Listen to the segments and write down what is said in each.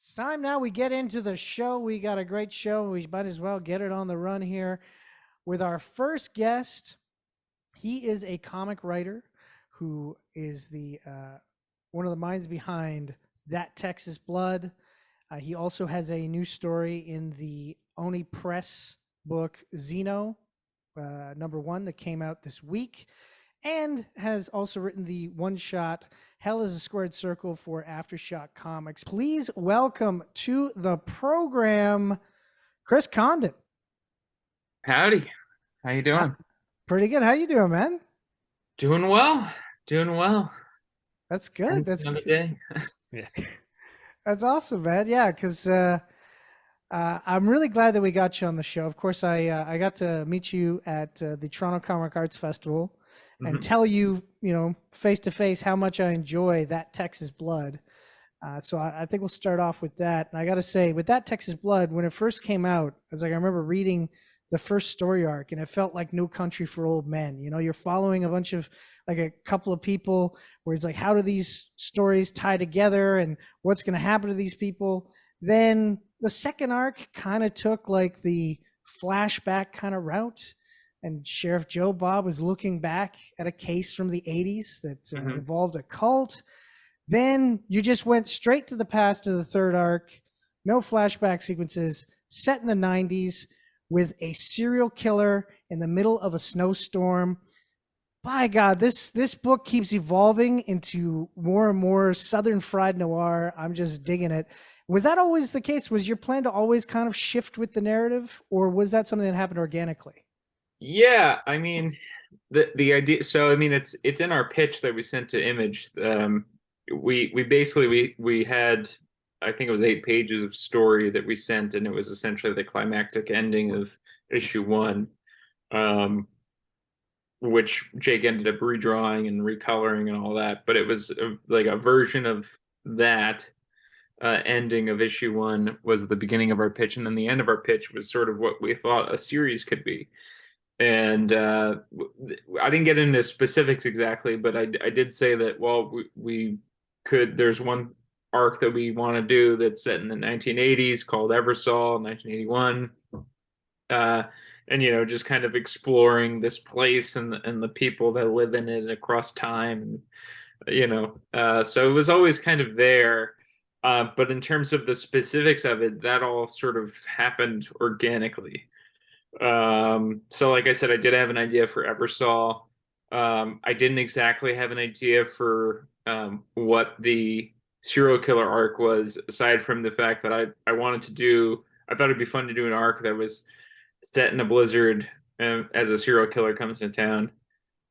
It's time now we get into the show. We got a great show. We might as well get it on the run here with our first guest. He is a comic writer who is the one of the minds behind That Texas Blood. He also has a new story in the Oni Press book Xino, #1 that came out this week, and has also written the one shot Hell is a Squared Circle for Aftershock Comics. Please welcome to the program, Chris Condon. Howdy. How you Ah, doing? pretty good. How you doing, man? Doing well. Doing well. That's good. Having That's another good. day. Yeah. That's awesome, man. Yeah, because I'm really glad that we got you on the show. Of course, I got to meet you at the Toronto Comic Arts Festival and Hmm. tell you, face to face how much I enjoy That Texas Blood. So I think we'll start off with that. And I got to say, with That Texas Blood, when it first came out, I remember reading the first story arc, and it felt like No Country for Old Men. You're following a bunch of like a couple of people, where it's like, how do these stories tie together, and what's going to happen to these people? Then the second arc kind of took like the flashback kind of route, and Sheriff Joe Bob was looking back at a case from the 80s that Hmm. involved a cult. Then you just went straight to the past to the third arc, no flashback sequences, set in the 90s with a serial killer in the middle of a snowstorm. By God, this book keeps evolving into more and more Southern fried noir. I'm just digging it. Was that always the case? Was your plan to always kind of shift with the narrative, or was that something that happened organically? Yeah, I mean the idea. So I mean it's in our pitch that we sent to Image. We basically we had, I think it was 8 pages of story that we sent, and it was essentially the climactic ending of issue 1. Um, which Jake ended up redrawing and recoloring and all that. But it was like a version of that ending of issue 1 was the beginning of our pitch, and then the end of our pitch was sort of what we thought a series could be. And I didn't get into specifics exactly, but I did say that, well, we could. There's one arc that we want to do that's set in the 1980s called Eversol, 1981. Uh, and just kind of exploring this place and the people that live in it across time, so it was always kind of there. But in terms of the specifics of it, that all sort of happened organically. So like I said, I did have an idea for Eversol. I didn't exactly have an idea for what the serial killer arc was, aside from the fact that I wanted to do. I thought it'd be fun to do an arc that was set in a blizzard, as a serial killer comes into town.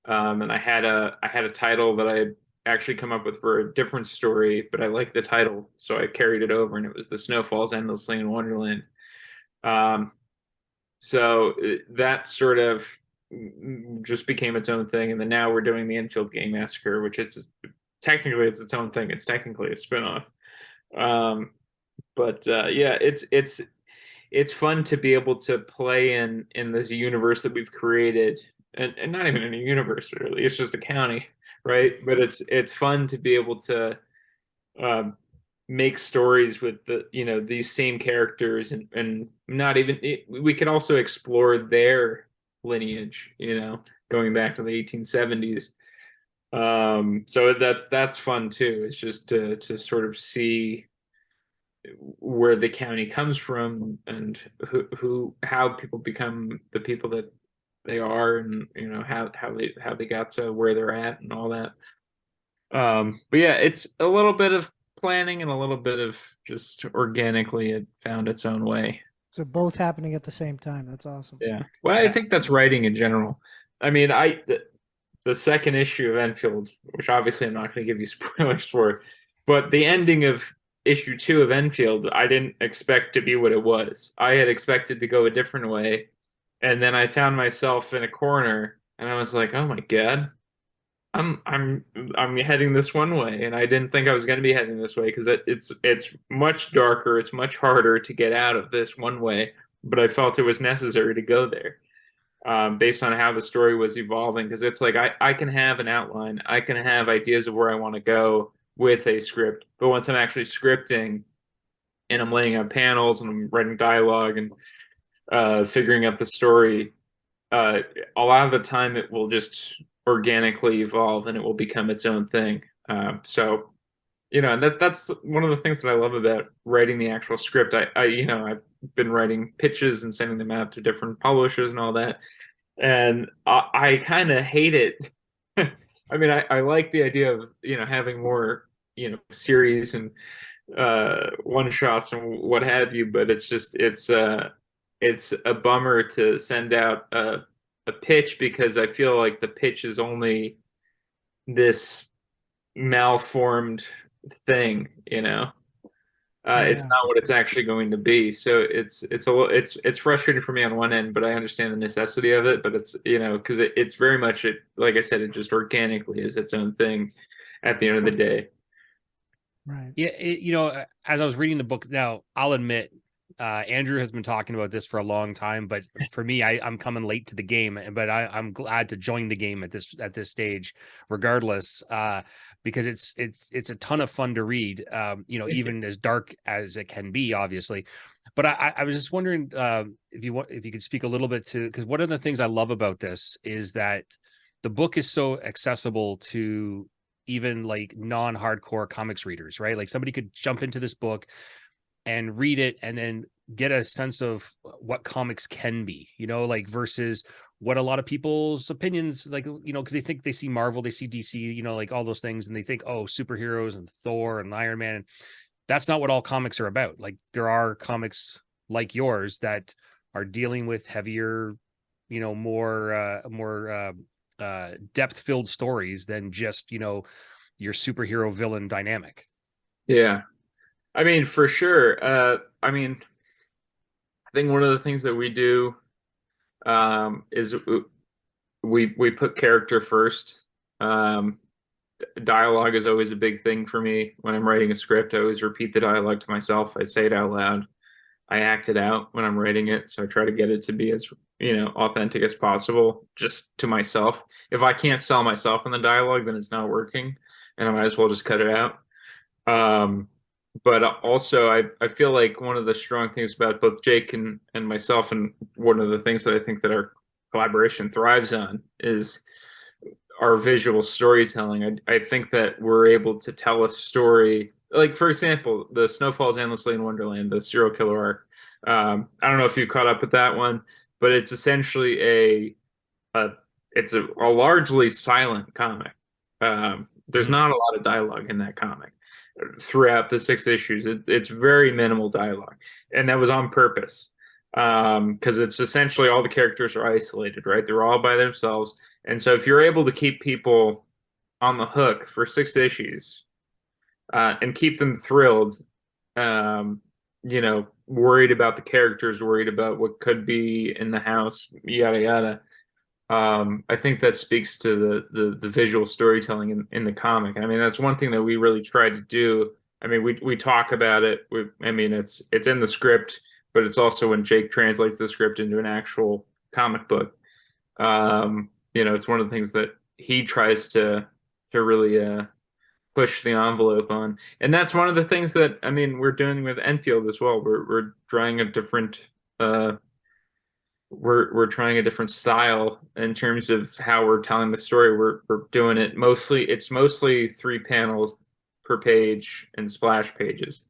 And I had a title that I had actually come up with for a different story, but I liked the title, so I carried it over, and it was "The Snow Falls Endlessly in Wonderland." Um, so that sort of just became its own thing, and then now we're doing the Enfield Gang Massacre, which is technically it's its own thing. It's technically a spinoff. Um, but yeah, it's fun to be able to play in this universe that we've created, and not even in a universe really. It's just a county, right? But it's fun to be able to um, make stories with these same characters, and not even we could also explore their lineage, going back to the 1870s. So that's fun too. It's just to sort of see where the county comes from, and how people become the people that they are, and how they got to where they're at and all that. But yeah, it's a little bit of planning and a little bit of just organically it found its own way. So both happening at the same time. That's awesome. Yeah. Well, I Yeah. think that's writing in general. I mean, the second issue of Enfield, which obviously I'm not going to give you spoilers for, but the ending of issue 2 of Enfield, I didn't expect to be what it was. I had expected to go a different way, and then I found myself in a corner, and I was like, "Oh my God, I'm heading this one way," and I didn't think I was going to be heading this way, because it's much darker, it's much harder to get out of this one way, but I felt it was necessary to go there, based on how the story was evolving. Because it's like I can have an outline, I can have ideas of where I want to go with a script, but once I'm actually scripting, and I'm laying out panels and I'm writing dialogue and figuring out the story, uh, a lot of the time it will just organically evolve and it will become its own thing. So and that's one of the things that I love about writing the actual script. I've been writing pitches and sending them out to different publishers and all that, and I kind of hate it. I mean, I like the idea of having more series and one shots and what have you, but it's a bummer to send out a pitch because I feel like the pitch is only this malformed thing. It's Yeah. not what it's actually going to be. So it's frustrating for me on one end, but I understand the necessity of it. But it's because it's very much like I said, it just organically is its own thing at the end of the day. Right. Yeah, as I was reading the book, now I'll admit, Andrew has been talking about this for a long time, but for me, I'm coming late to the game, but I'm glad to join the game at this stage, regardless, because it's a ton of fun to read, even as dark as it can be, obviously. But I was just wondering if you could speak a little bit to, because one of the things I love about this is that the book is so accessible to even like non-hardcore comics readers, right? Like somebody could jump into this book and read it and then get a sense of what comics can be, like versus what a lot of people's opinions, like, because they think they see Marvel, they see DC, like all those things, and they think, oh, superheroes and Thor and Iron Man. And that's not what all comics are about. Like there are comics like yours that are dealing with heavier, more depth-filled stories than just your superhero villain dynamic. Yeah, I mean, for sure. I mean, I think one of the things that we do is we put character first. Um, Dialogue is always a big thing for me when I'm writing a script. I always repeat the dialogue to myself. I say it out loud. I act it out when I'm writing it, so I try to get it to be as authentic as possible, just to myself. If I can't sell myself in the dialogue, then it's not working, and I might as well just cut it out. Um, but also, I feel like one of the strong things about both Jake and myself, and one of the things that I think that our collaboration thrives on is our visual storytelling. I think that we're able to tell a story. Like, for example, the Snow Falls Endlessly in Wonderland, the serial killer arc. I don't know if you caught up with that one, but it's essentially a it's a largely silent comic. There's not a lot of dialogue in that comic throughout the 6 issues. It's very minimal dialogue, and that was on purpose because it's essentially all the characters are isolated, right? They're all by themselves, and so if you're able to keep people on the hook for 6 issues and keep them thrilled, worried about the characters, worried about what could be in the house, yada yada. I think that speaks to the visual storytelling in the comic. I mean, that's one thing that we really tried to do. I mean, we talk about it. I mean, it's in the script, but it's also when Jake translates the script into an actual comic book. It's one of the things that he tries to really push the envelope on, and that's one of the things that I mean we're doing with Enfield as well. We're trying a different we're trying a different style in terms of how we're telling the story. We're doing it mostly. It's mostly 3 panels per page and splash pages.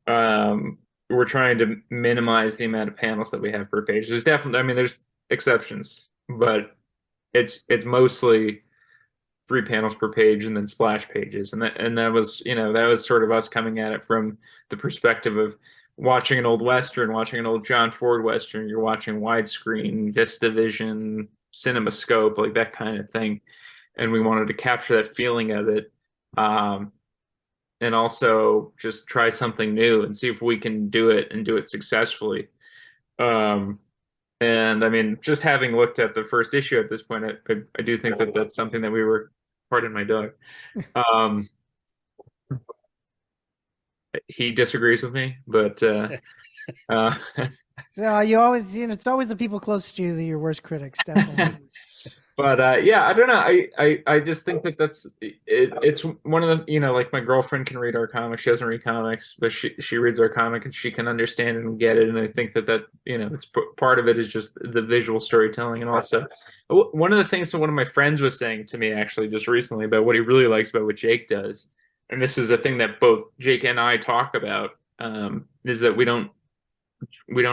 We're trying to minimize the amount of panels that we have per page. There's definitely, I mean, there's exceptions, but it's mostly 3 panels per page and then splash pages, and that was that was sort of us coming at it from the perspective of watching an old Western, watching an old John Ford Western. You're watching widescreen, VistaVision, CinemaScope, like that kind of thing. And we wanted to capture that feeling of it. And also just try something new and see if we can do it and do it successfully. And I mean, just having looked at the first issue at this point, I do think that that's something that we were, pardon my dog. He disagrees with me, but So you always, it's always the people closest to you that are your worst critics, definitely. But yeah, I don't know. I just think that it's one of the, like my girlfriend can read our comics. She doesn't read comics, but she reads our comic and she can understand it and get it. And I think that it's part of it is just the visual storytelling. And also one of the things that one of my friends was saying to me actually just recently about what he really likes about what Jake does, and this is a thing that both Jake and I talk about, is that we don't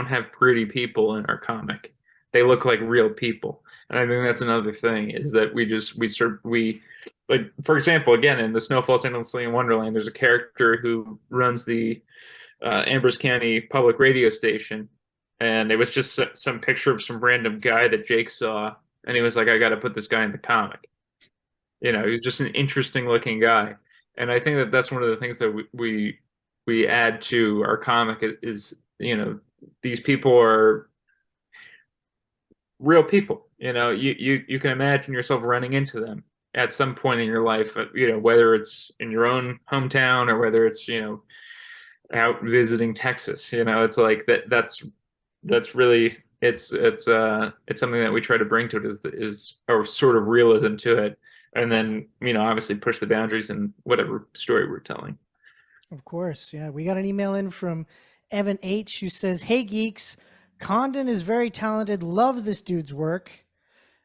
have pretty people in our comic. They look like real people. And I think that's another thing is that we like, for example, again, in the Snow Falls Endlessly in Wonderland, there's a character who runs the Ambrose County public radio station. And it was just some picture of some random guy that Jake saw. And he was like, I got to put this guy in the comic. He's just an interesting looking guy. And I think that that's one of the things that we add to our comic is, these people are real people. You can imagine yourself running into them at some point in your life, whether it's in your own hometown or whether it's, out visiting Texas. It's like that's really it's something that we try to bring to it is a sort of realism to it. And then, obviously push the boundaries in whatever story we're telling. Of course. Yeah. We got an email in from Evan H. who says, "Hey, geeks, Condon is very talented. Love this dude's work.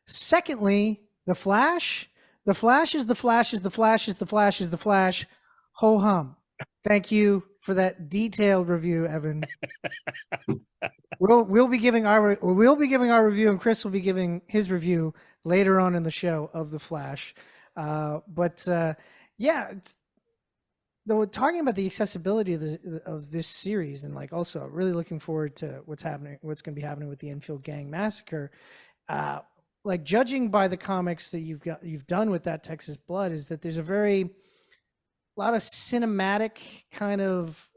Secondly, The Flash. The Flash is the Flash is the Flash is the Flash is the Flash. Ho hum." Thank you for that detailed review, Evan. We'll be giving our review, and Chris will be giving his review later on in the show of The Flash. Yeah, though, talking about the accessibility of this series, and like also really looking forward to what's going to be happening with the Enfield Gang Massacre. Like, judging by the comics that you've done with that Texas Blood, is that there's a lot of cinematic kind of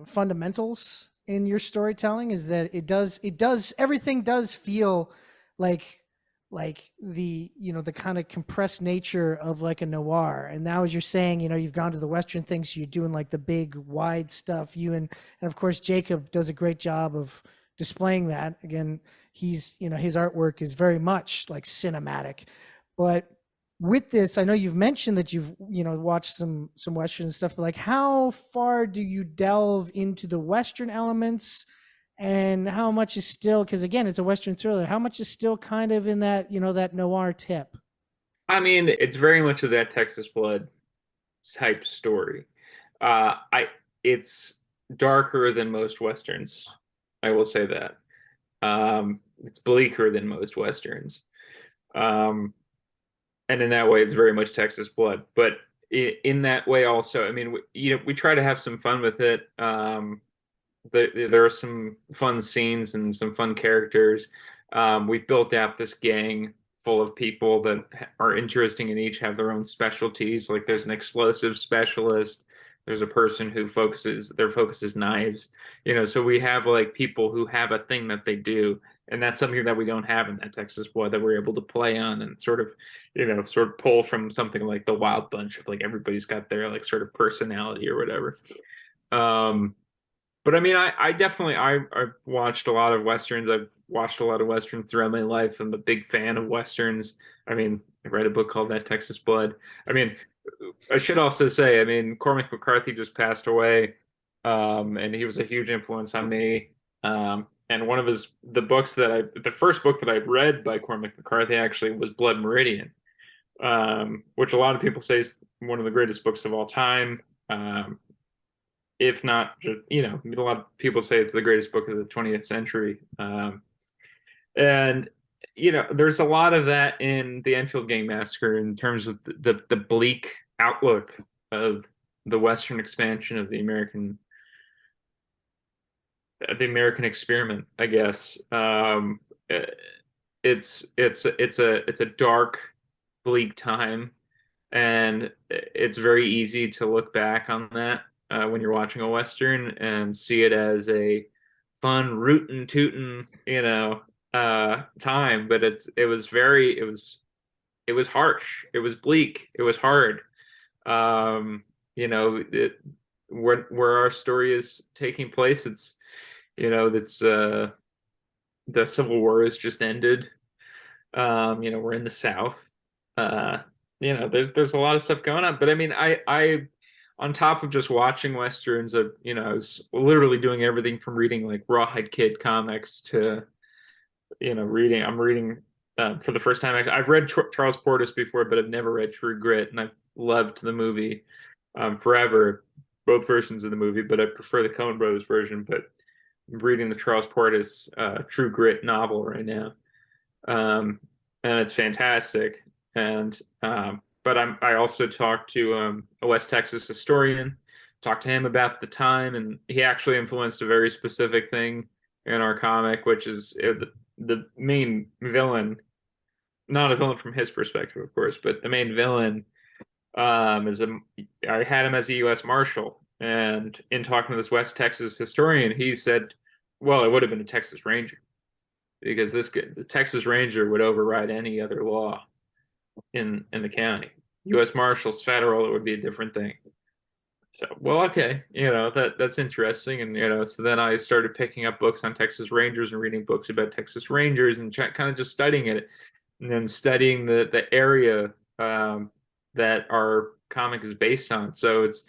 fundamentals in your storytelling. Is that everything does feel like the the kind of compressed nature of like a noir. And now, as you're saying, you've gone to the Western things, so you're doing like the big wide stuff. And of course Jacob does a great job of displaying that. Again, his artwork is very much like cinematic. But with this, I know you've mentioned that you've watched some Western and stuff, but like, how far do you delve into the Western elements? And how much is still, because again, it's a Western thriller, how much is still kind of in that, that noir tip? I mean, it's very much of that Texas Blood type story. It's darker than most Westerns. I will say that. It's bleaker than most Westerns. And in that way, it's very much Texas Blood. But in that way also, I mean, we try to have some fun with it. There are some fun scenes and some fun characters. We've built out this gang full of people that are interesting and each have their own specialties. Like, there's an explosive specialist. There's a person their focus is knives. So we have like people who have a thing that they do. And that's something that we don't have in that Texas Blood that we're able to play on and sort of pull from something like the Wild Bunch of like everybody's got their like sort of personality or whatever. But I mean, I've watched a lot of Westerns. I've watched a lot of Westerns throughout my life. I'm a big fan of Westerns. I mean, I read a book called That Texas Blood. I mean, I should also say, I mean, Cormac McCarthy just passed away, and he was a huge influence on me. And one of the first book that I've read by Cormac McCarthy actually was Blood Meridian, which a lot of people say is one of the greatest books of all time. If not, a lot of people say it's the greatest book of the 20th century. And there's a lot of that in the Enfield Gang Massacre in terms of the bleak outlook of the Western expansion of the American experiment, I guess. It's a dark, bleak time, and it's very easy to look back on that when you're watching a Western and see it as a fun, rootin' tootin', time. But it was harsh. It was bleak. It was hard. Where our story is taking place, it's the Civil War has just ended. We're in the South. There's a lot of stuff going on. But I mean, I on top of just watching westerns, I was literally doing everything from reading like Rawhide Kid comics to reading. I'm reading for the first time. I've read Charles Portis before, but I've never read True Grit, and I've loved the movie forever, both versions of the movie, but I prefer the Coen Brothers version. But I'm reading the Charles Portis True Grit novel right now, and it's fantastic. And but I also talked to a West Texas historian, talked to him about the time, and he actually influenced a very specific thing in our comic, which is the main villain, not a villain from his perspective, of course, but the main villain I had him as a U.S. Marshal, and in talking to this West Texas historian, he said, "Well, it would have been a Texas Ranger, because the Texas Ranger would override any other law in the county. U.S. Marshals, federal, it would be a different thing." So, well, okay, that's interesting, and so then I started picking up books on Texas Rangers and reading books about Texas Rangers and kind of just studying it, and then studying the area that our comic is based on. So it's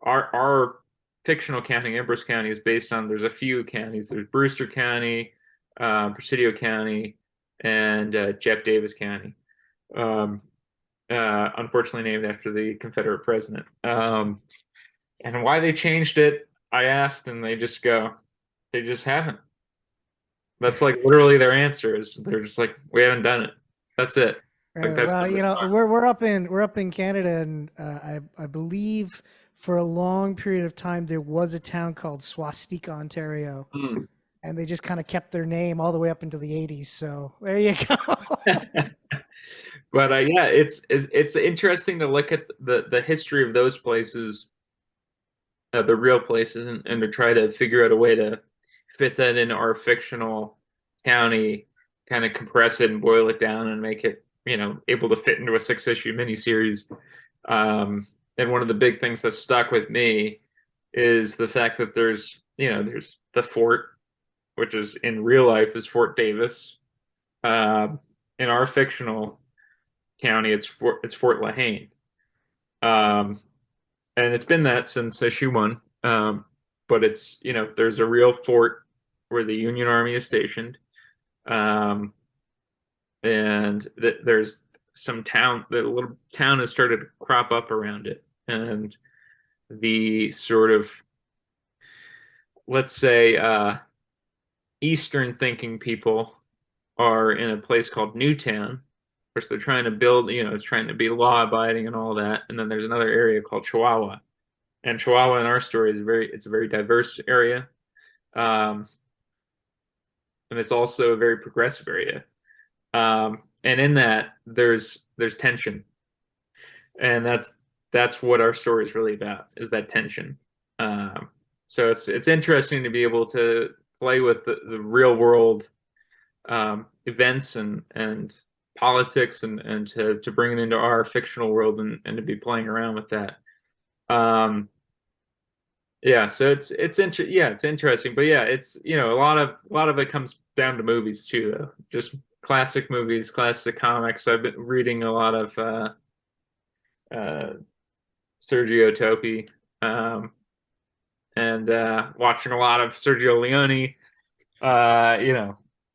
our fictional county, Ambrose County, is based on. There's a few counties. There's Brewster County, Presidio County, and Jeff Davis County. Unfortunately named after the Confederate president. And why they changed it, I asked, and they just haven't. That's like literally their answer is they're just like, we haven't done it. That's it. Like, that's well, we're up in Canada, and I believe for a long period of time there was a town called Swastika, Ontario, and they just kind of kept their name all the way up into the 80s. So there you go. But it's interesting to look at the history of those places, the real places, and to try to figure out a way to fit that into our fictional county, kind of compress it and boil it down and make it able to fit into a 6-issue miniseries. And one of the big things that stuck with me is the fact that there's the fort, which is in real life is Fort Davis. In our fictional county, it's Fort Lahane. And it's been that since issue 1. But it's, there's a real fort where the Union Army is stationed. And there's some town, the little town has started to crop up around it. And the sort of, let's say, Eastern thinking people are in a place called Newtown, which they're trying to build, it's trying to be law abiding and all that. And then there's another area called Chihuahua. And Chihuahua in our story is it's a very diverse area. And it's also a very progressive area. And in that there's tension. And that's what our story is really about, is that tension. So it's interesting to be able to play with the real world events and politics and to bring it into our fictional world and to be playing around with that. So it's interesting, but it's a lot of it comes down to movies too, though. Just classic movies, classic comics. I've been reading a lot of Sergio Topi, and watching a lot of Sergio Leone.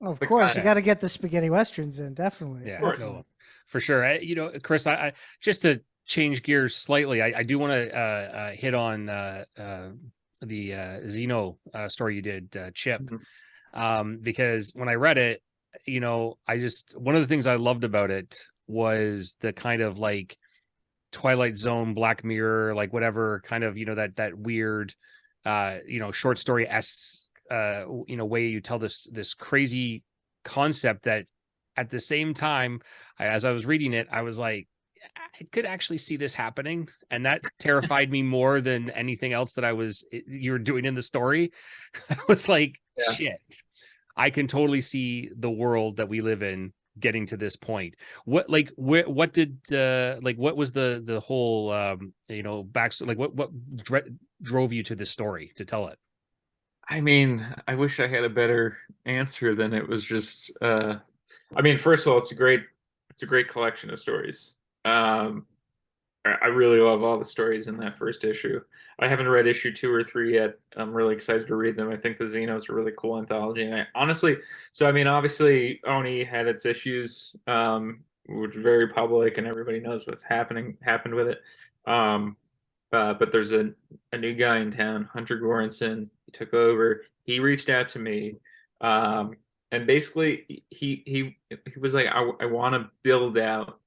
Of course, you got to get the spaghetti westerns in, definitely. Yeah, definitely. for sure. Chris, I just to change gears slightly, I do want to hit on the Xino story you did, Chip, because when I read it, one of the things I loved about it was the kind of like Twilight Zone, Black Mirror, like whatever kind of that weird short story way you tell this crazy concept that at the same time, as I was reading it, I was like, I could actually see this happening, and that terrified me more than anything else that you were doing in the story. I was like, shit, I can totally see the world that we live in getting to this point. What was the whole backstory? Like what drove you to this story to tell it? I mean, I wish I had a better answer than it was just. I mean, first of all, it's a great collection of stories. Um, I really love all the stories in that first issue. I haven't read issue 2 or 3 yet. I'm really excited to read them. I think the Xeno's a really cool anthology. And I honestly, so I mean, obviously, Oni had its issues, which are very public, and everybody knows what's happened with it. Um, but there's a new guy in town, Hunter Goranson. He took over. He reached out to me, and basically he was like, I want to build out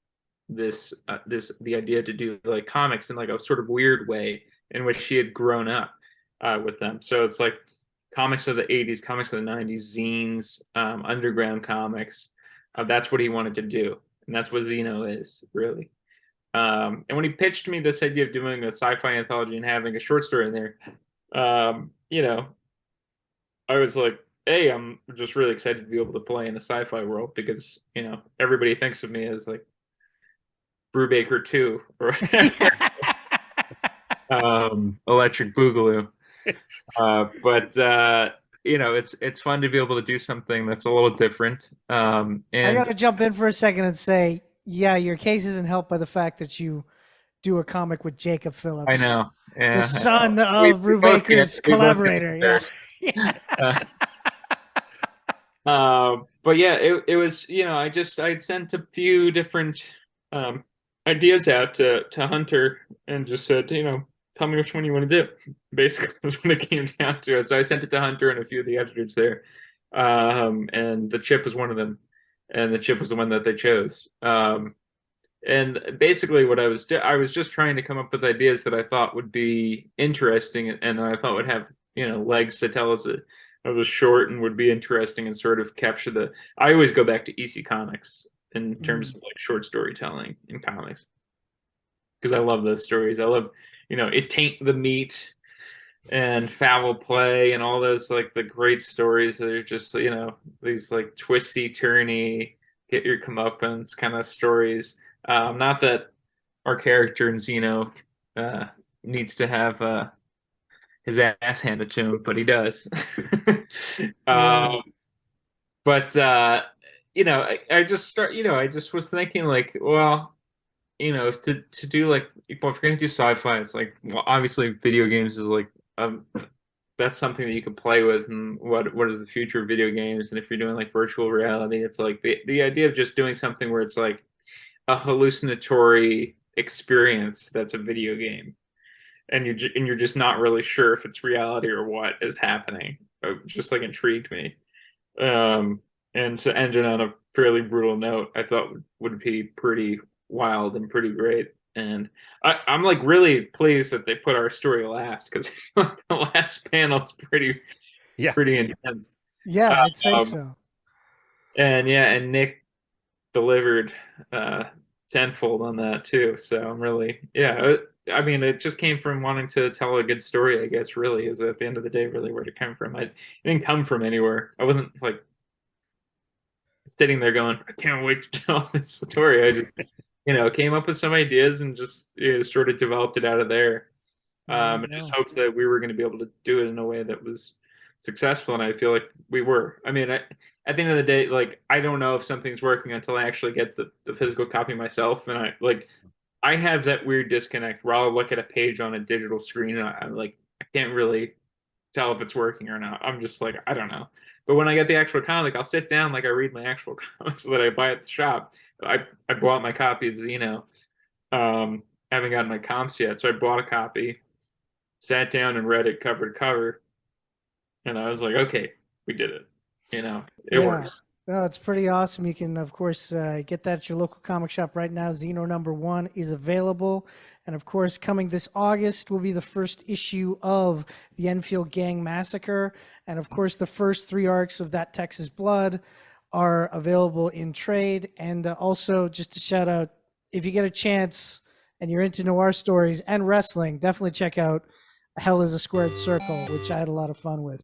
the idea to do like comics in like a sort of weird way in which she had grown up with them. So it's like comics of the 80s, comics of the 90s, zines, underground comics. That's what he wanted to do, and that's what Xeno is really. And when he pitched me this idea of doing a sci-fi anthology and having a short story in there, you know, I was like, hey, I'm just really excited to be able to play in a sci-fi world because, you know, everybody thinks of me as like Brubaker 2 or Electric Boogaloo. But you know, it's fun to be able to do something that's a little different. And I got to jump in for a second and say, yeah, your case isn't helped by the fact that you do a comic with Jacob Phillips. I know. Yeah, the son of Brubaker's collaborator. Yeah. But yeah, it was, you know, I'd sent a few different ideas out to Hunter and just said, you know, tell me which one you want to do. Basically, was when it came down to it. So I sent it to Hunter and a few of the editors there, and the chip was one of them, and the chip was the one that they chose. And basically, what I was just trying to come up with ideas that I thought would be interesting and I thought would have, you know, legs to tell us it was short and would be interesting and sort of capture the. I always go back to EC Comics in terms of like short storytelling in comics because I love those stories. I love, you know, It Taint the Meat and Foul Play and all those like the great stories that are just, you know, these like twisty turny get your comeuppance kind of stories. Not that our character in Xeno needs to have his ass handed to him, but he does. Yeah. But you know, I just was thinking like, well, you know, to do like, if we're gonna do sci-fi, it's like, well, obviously video games is like that's something that you can play with, and what is the future of video games? And if you're doing like virtual reality, it's like the idea of just doing something where it's like a hallucinatory experience that's a video game, and you're just not really sure if it's reality or what is happening. It just like intrigued me. And to end it on a fairly brutal note, I thought would be pretty wild and pretty great. And I'm like really pleased that they put our story last because the last panel's pretty intense. Yeah, I'd say so. And yeah, and Nick delivered tenfold on that too. So I'm really, yeah. I mean, it just came from wanting to tell a good story, I guess, really, is at the end of the day, really where it came from. It didn't come from anywhere. I wasn't like sitting there going, I can't wait to tell this story. I just, you know, came up with some ideas and just, you know, sort of developed it out of there. And just hoped that we were going to be able to do it in a way that was successful. And I feel like we were. I mean, at the end of the day, like, I don't know if something's working until I actually get the physical copy myself. And I have that weird disconnect where I'll look at a page on a digital screen and I'm like, I can't really tell if it's working or not. I'm just like, I don't know. But when I get the actual comic, I'll sit down like I read my actual comics that I buy at the shop. I bought my copy of Xeno. Haven't gotten my comps yet, so I bought a copy, sat down and read it cover to cover, and I was like, okay, we did it. You know, it worked. No, it's pretty awesome. You can, of course, get that at your local comic shop right now. Xeno #1 is available. And, of course, coming this August will be the first issue of the Enfield Gang Massacre. And, of course, the first 3 arcs of That Texas Blood are available in trade. And also, just to shout out, if you get a chance and you're into noir stories and wrestling, definitely check out Hell is a Squared Circle, which I had a lot of fun with.